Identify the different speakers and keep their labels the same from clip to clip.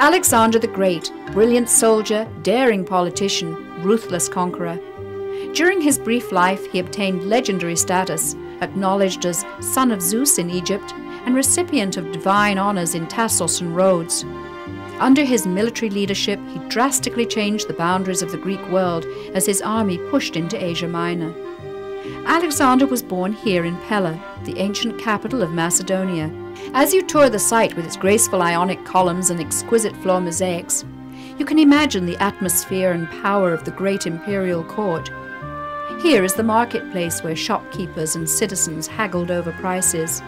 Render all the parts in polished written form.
Speaker 1: Alexander the Great, brilliant soldier, daring politician, ruthless conqueror. During his brief life, he obtained legendary status, acknowledged as son of Zeus in Egypt and recipient of divine honors in Tassos and Rhodes. Under his military leadership, he drastically changed the boundaries of the Greek world as his army pushed into Asia Minor. Alexander was born here in Pella, the ancient capital of Macedonia. As you tour the site with its graceful Ionic columns and exquisite floor mosaics, you can imagine the atmosphere and power of the great imperial court. Here is the marketplace where shopkeepers and citizens haggled over prices.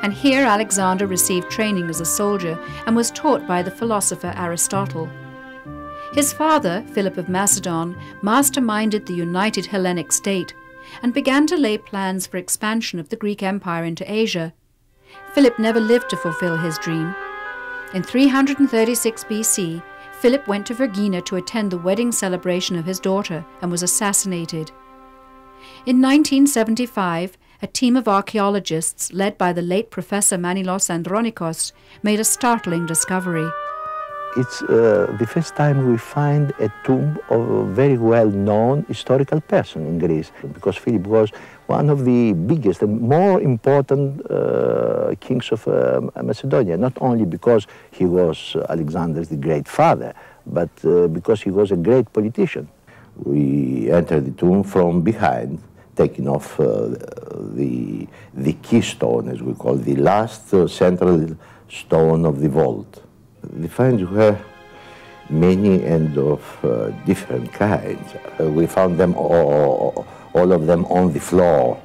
Speaker 1: And here Alexander received training as a soldier and was taught by the philosopher Aristotle. His father, Philip of Macedon, masterminded the united Hellenic state and began to lay plans for expansion of the Greek Empire into Asia. Philip never lived to fulfill his dream. In 336 BC, Philip went to Vergina to attend the wedding celebration of his daughter and was assassinated. In 1975, a team of archaeologists led by the late Professor Manilos Andronikos made a startling discovery.
Speaker 2: It's the first time we find a tomb of a very well-known historical person in Greece, because Philip was one of the biggest and more important kings of Macedonia, not only because he was Alexander's the great father, but because he was a great politician. We entered the tomb from behind, taking off the keystone, as we call the last central stone of the vault. The finds were many and of different kinds. We found them all of them on the floor,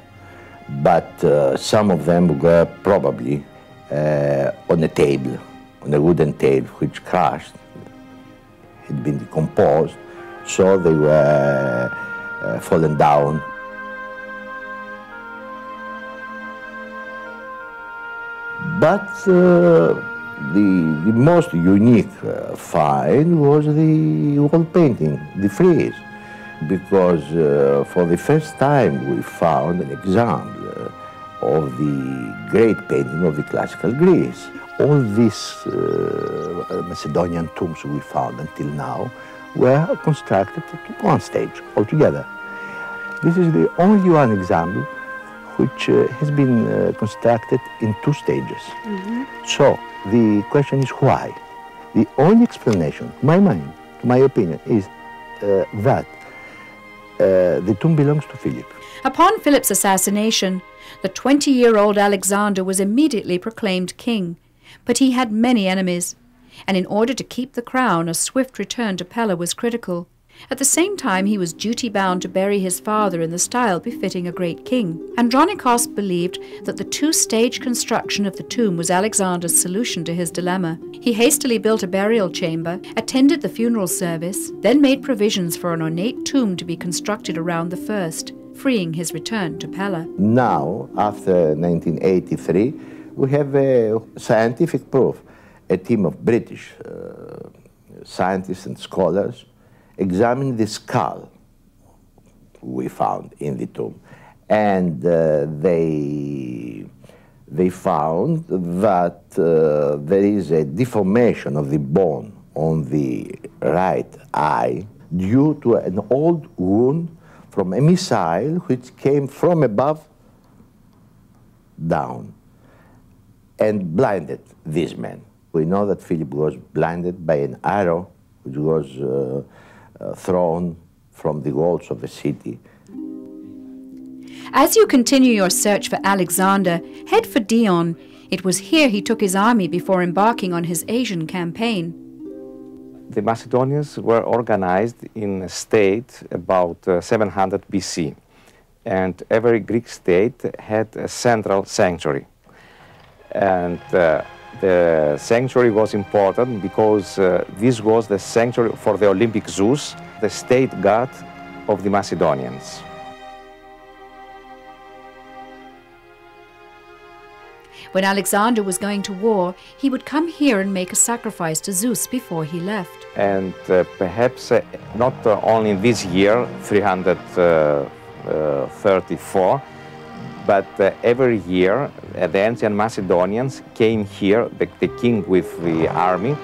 Speaker 2: but some of them were probably on a table, on a wooden table, which crashed, had been decomposed, so they were fallen down. But the most unique find was the wall painting, the frieze, because for the first time we found an example of the great painting of the classical Greece. All these Macedonian tombs we found until now were constructed at one stage altogether. This is the only one example which has been constructed in two stages. So the question is why? The only explanation, to my mind, to my opinion, is that the tomb belongs to Philip.
Speaker 1: Upon Philip's assassination, the 20-year-old Alexander was immediately proclaimed king, but he had many enemies, and in order to keep the crown, a swift return to Pella was critical. At the same time, he was duty-bound to bury his father in the style befitting a great king. Andronikos believed that the two-stage construction of the tomb was Alexander's solution to his dilemma. He hastily built a burial chamber, attended the funeral service, then made provisions for an ornate tomb to be constructed around the first, freeing his return to Pella.
Speaker 2: Now, after 1983, we have a scientific proof. A team of British scientists and scholars examined the skull we found in the tomb, and they found that there is a deformation of the bone on the right eye due to an old wound from a missile which came from above down and blinded these men. We know that Philip was blinded by an arrow which was thrown from the walls of the city.
Speaker 1: As you continue your search for Alexander, head for Dion. It was here he took his army before embarking on his Asian campaign.
Speaker 3: The Macedonians were organized in a state about 700 BC, and every Greek state had a central sanctuary. And the sanctuary was important because this was the sanctuary for the Olympic Zeus, the state god of the Macedonians.
Speaker 1: When Alexander was going to war, he would come here and make a sacrifice to Zeus before he left.
Speaker 3: And perhaps not only in this year, 334, but every year the ancient Macedonians came here, the king with the army,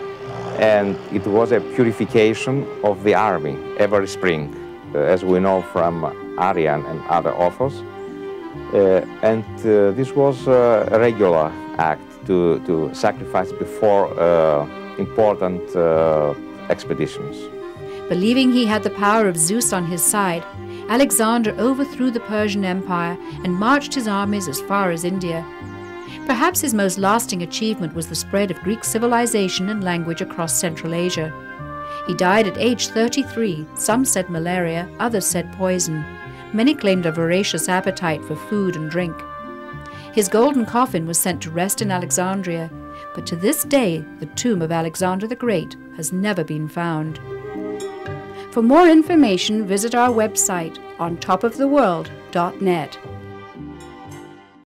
Speaker 3: and it was a purification of the army every spring, as we know from Arrian and other authors. This was a regular act to sacrifice before important expeditions.
Speaker 1: Believing he had the power of Zeus on his side, Alexander overthrew the Persian Empire and marched his armies as far as India. Perhaps his most lasting achievement was the spread of Greek civilization and language across Central Asia. He died at age 33. Some said malaria, others said poison. Many claimed a voracious appetite for food and drink. His golden coffin was sent to rest in Alexandria, but to this day the tomb of Alexander the Great has never been found. For more information, visit our website on topoftheworld.net.